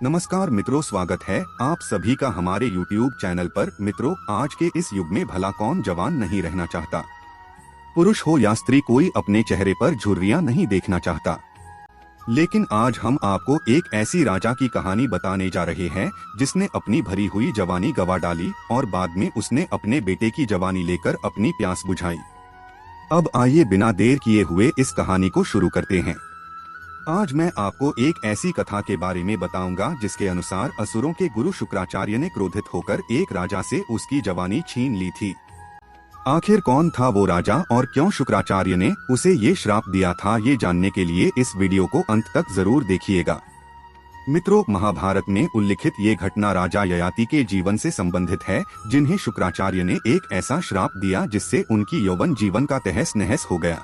नमस्कार मित्रों, स्वागत है आप सभी का हमारे YouTube चैनल पर। मित्रों, आज के इस युग में भला कौन जवान नहीं रहना चाहता। पुरुष हो या स्त्री, कोई अपने चेहरे पर झुर्रियां नहीं देखना चाहता। लेकिन आज हम आपको एक ऐसी राजा की कहानी बताने जा रहे हैं जिसने अपनी भरी हुई जवानी गंवा डाली और बाद में उसने अपने बेटे की जवानी लेकर अपनी प्यास बुझाई। अब आइए बिना देर किए हुए इस कहानी को शुरू करते हैं। आज मैं आपको एक ऐसी कथा के बारे में बताऊंगा जिसके अनुसार असुरों के गुरु शुक्राचार्य ने क्रोधित होकर एक राजा से उसकी जवानी छीन ली थी। आखिर कौन था वो राजा और क्यों शुक्राचार्य ने उसे ये श्राप दिया था, ये जानने के लिए इस वीडियो को अंत तक जरूर देखिएगा। मित्रों, महाभारत में उल्लिखित ये घटना राजा ययाति के जीवन से संबंधित है, जिन्हें शुक्राचार्य ने एक ऐसा श्राप दिया जिससे उनकी यौवन जीवन का तहस नहस हो गया।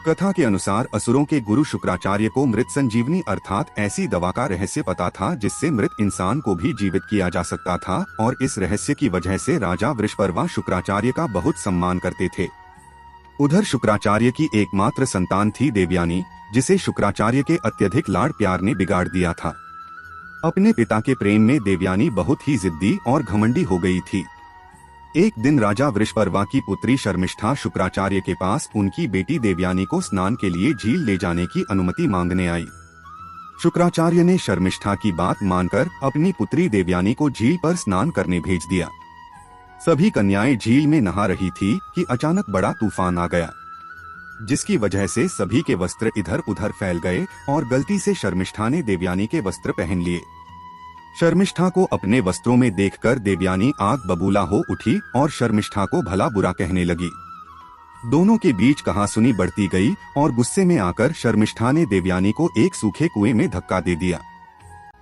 कथा के अनुसार असुरों के गुरु शुक्राचार्य को मृत संजीवनी अर्थात ऐसी दवा का रहस्य पता था जिससे मृत इंसान को भी जीवित किया जा सकता था, और इस रहस्य की वजह से राजा वृषपर्वा शुक्राचार्य का बहुत सम्मान करते थे। उधर शुक्राचार्य की एकमात्र संतान थी देवयानी, जिसे शुक्राचार्य के अत्यधिक लाड़ प्यार ने बिगाड़ दिया था। अपने पिता के प्रेम में देवयानी बहुत ही जिद्दी और घमंडी हो गई थी। एक दिन राजा वृषपर्वा की पुत्री शर्मिष्ठा शुक्राचार्य के पास उनकी बेटी देवयानी को स्नान के लिए झील ले जाने की अनुमति मांगने आई। शुक्राचार्य ने शर्मिष्ठा की बात मानकर अपनी पुत्री देवयानी को झील पर स्नान करने भेज दिया। सभी कन्याएं झील में नहा रही थी कि अचानक बड़ा तूफान आ गया, जिसकी वजह से सभी के वस्त्र इधर उधर फैल गए और गलती से शर्मिष्ठा ने देवयानी के वस्त्र पहन लिए। शर्मिष्ठा को अपने वस्त्रों में देखकर देवयानी आग बबूला हो उठी और शर्मिष्ठा को भला बुरा कहने लगी। दोनों के बीच कहासुनी बढ़ती गई और गुस्से में आकर शर्मिष्ठा ने देवयानी को एक सूखे कुएं में धक्का दे दिया।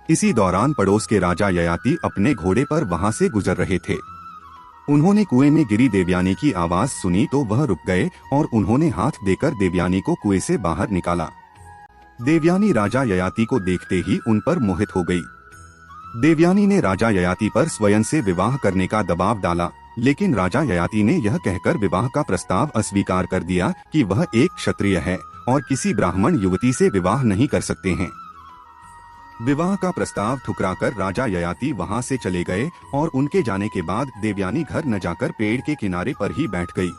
इसी दौरान पड़ोस के राजा ययाति अपने घोड़े पर वहां से गुजर रहे थे। उन्होंने कुएं में गिरी देवयानी की आवाज सुनी तो वह रुक गए और उन्होंने हाथ देकर देवयानी को कुएं से बाहर निकाला। देवयानी राजा ययाति को देखते ही उन पर मोहित हो गई। देवयानी ने राजा ययाति पर स्वयं से विवाह करने का दबाव डाला, लेकिन राजा ययाति ने यह कहकर विवाह का प्रस्ताव अस्वीकार कर दिया कि वह एक क्षत्रिय है और किसी ब्राह्मण युवती से विवाह नहीं कर सकते हैं। विवाह का प्रस्ताव ठुकराकर राजा ययाति वहां से चले गए और उनके जाने के बाद देवयानी घर न जाकर पेड़ के किनारे पर ही बैठ गई।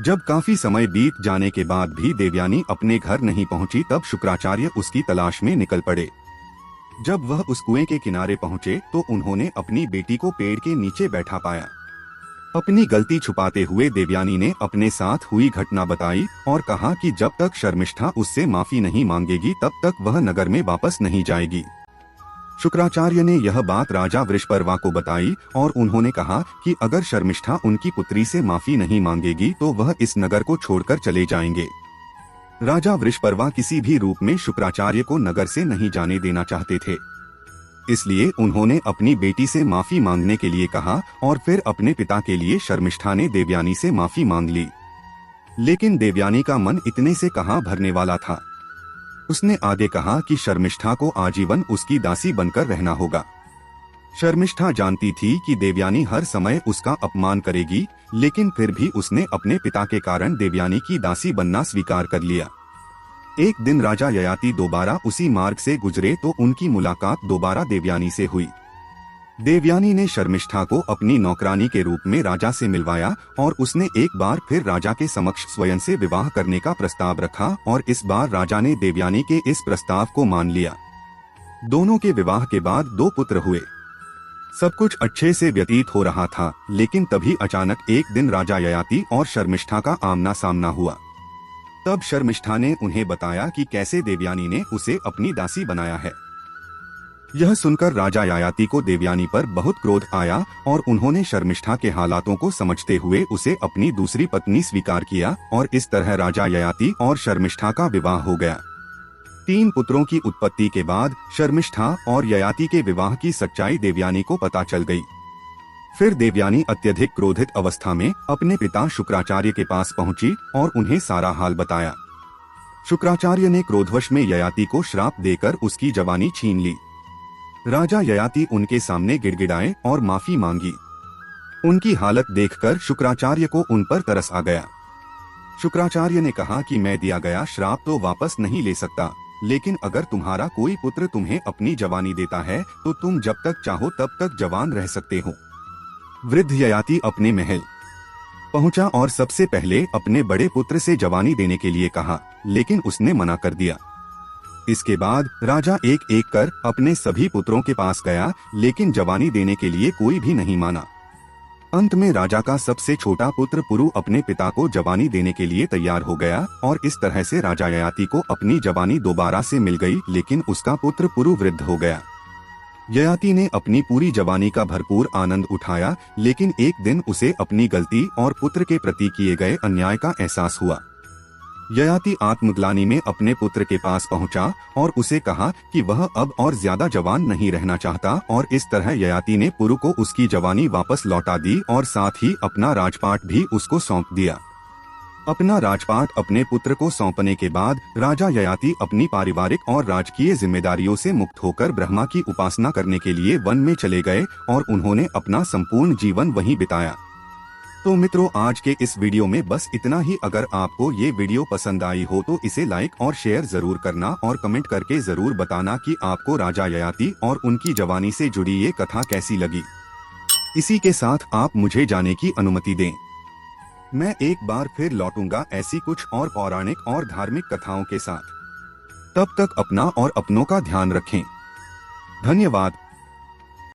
जब काफी समय बीत जाने के बाद भी देवयानी अपने घर नहीं पहुंची, तब शुक्राचार्य उसकी तलाश में निकल पड़े। जब वह उस कुएं के किनारे पहुंचे तो उन्होंने अपनी बेटी को पेड़ के नीचे बैठा पाया। अपनी गलती छुपाते हुए देवयानी ने अपने साथ हुई घटना बताई और कहा कि जब तक शर्मिष्ठा उससे माफी नहीं मांगेगी तब तक वह नगर में वापस नहीं जाएगी। शुक्राचार्य ने यह बात राजा वृषपर्वा को बताई और उन्होंने कहा कि अगर शर्मिष्ठा उनकी पुत्री से माफी नहीं मांगेगी तो वह इस नगर को छोड़कर चले जाएंगे। राजा वृषपर्वा किसी भी रूप में शुक्राचार्य को नगर से नहीं जाने देना चाहते थे, इसलिए उन्होंने अपनी बेटी से माफी मांगने के लिए कहा और फिर अपने पिता के लिए शर्मिष्ठा ने देवयानी से माफी मांग ली। लेकिन देवयानी का मन इतने से कहां भरने वाला था। उसने आगे कहा कि शर्मिष्ठा को आजीवन उसकी दासी बनकर रहना होगा। शर्मिष्ठा जानती थी कि देवयानी हर समय उसका अपमान करेगी, लेकिन फिर भी उसने अपने पिता के कारण देवयानी की दासी बनना स्वीकार कर लिया। एक दिन राजा ययाति दोबारा उसी मार्ग से गुजरे तो उनकी मुलाकात दोबारा देवयानी से हुई। देवयानी ने शर्मिष्ठा को अपनी नौकरानी के रूप में राजा से मिलवाया और उसने एक बार फिर राजा के समक्ष स्वयं से विवाह करने का प्रस्ताव रखा और इस बार राजा ने देवयानी के इस प्रस्ताव को मान लिया। दोनों के विवाह के बाद 2 पुत्र हुए। सब कुछ अच्छे से व्यतीत हो रहा था, लेकिन तभी अचानक एक दिन राजा ययाति और शर्मिष्ठा का आमना सामना हुआ। तब शर्मिष्ठा ने उन्हें बताया कि कैसे देवयानी ने उसे अपनी दासी बनाया है। यह सुनकर राजा ययाति को देवयानी पर बहुत क्रोध आया और उन्होंने शर्मिष्ठा के हालातों को समझते हुए उसे अपनी दूसरी पत्नी स्वीकार किया और इस तरह राजा ययाति और शर्मिष्ठा का विवाह हो गया। 3 पुत्रों की उत्पत्ति के बाद शर्मिष्ठा और ययाति के विवाह की सच्चाई देवयानी को पता चल गई। फिर देवयानी अत्यधिक क्रोधित अवस्था में अपने पिता शुक्राचार्य के पास पहुंची और उन्हें सारा हाल बताया। शुक्राचार्य ने क्रोधवश में ययाति को श्राप देकर उसकी जवानी छीन ली। राजा ययाति उनके सामने गिड़गिड़ाए और माफी मांगी। उनकी हालत देखकर शुक्राचार्य को उन पर तरस आ गया। शुक्राचार्य ने कहा कि मैं दिया गया श्राप तो वापस नहीं ले सकता, लेकिन अगर तुम्हारा कोई पुत्र तुम्हें अपनी जवानी देता है तो तुम जब तक चाहो तब तक जवान रह सकते हो। वृद्ध ययाति अपने महल पहुंचा और सबसे पहले अपने बड़े पुत्र से जवानी देने के लिए कहा, लेकिन उसने मना कर दिया। इसके बाद राजा एक एक कर अपने सभी पुत्रों के पास गया, लेकिन जवानी देने के लिए कोई भी नहीं माना। अंत में राजा का सबसे छोटा पुत्र पुरु अपने पिता को जवानी देने के लिए तैयार हो गया और इस तरह से राजा ययाति को अपनी जवानी दोबारा से मिल गई, लेकिन उसका पुत्र पुरु वृद्ध हो गया। ययाति ने अपनी पूरी जवानी का भरपूर आनंद उठाया, लेकिन एक दिन उसे अपनी गलती और पुत्र के प्रति किए गए अन्याय का एहसास हुआ। ययाति आत्मग्लानि में अपने पुत्र के पास पहुंचा और उसे कहा कि वह अब और ज्यादा जवान नहीं रहना चाहता, और इस तरह ययाति ने पुरु को उसकी जवानी वापस लौटा दी और साथ ही अपना राजपाट भी उसको सौंप दिया। अपना राजपाट अपने पुत्र को सौंपने के बाद राजा ययाति अपनी पारिवारिक और राजकीय जिम्मेदारियों से मुक्त होकर ब्रह्मा की उपासना करने के लिए वन में चले गए और उन्होंने अपना संपूर्ण जीवन वहीं बिताया। तो मित्रों, आज के इस वीडियो में बस इतना ही। अगर आपको ये वीडियो पसंद आई हो तो इसे लाइक और शेयर जरूर करना और कमेंट करके जरूर बताना कि आपको राजा ययाति और उनकी जवानी से जुड़ी ये कथा कैसी लगी। इसी के साथ आप मुझे जाने की अनुमति दें। मैं एक बार फिर लौटूंगा ऐसी कुछ और पौराणिक और धार्मिक कथाओं के साथ। तब तक अपना और अपनों का ध्यान रखें। धन्यवाद।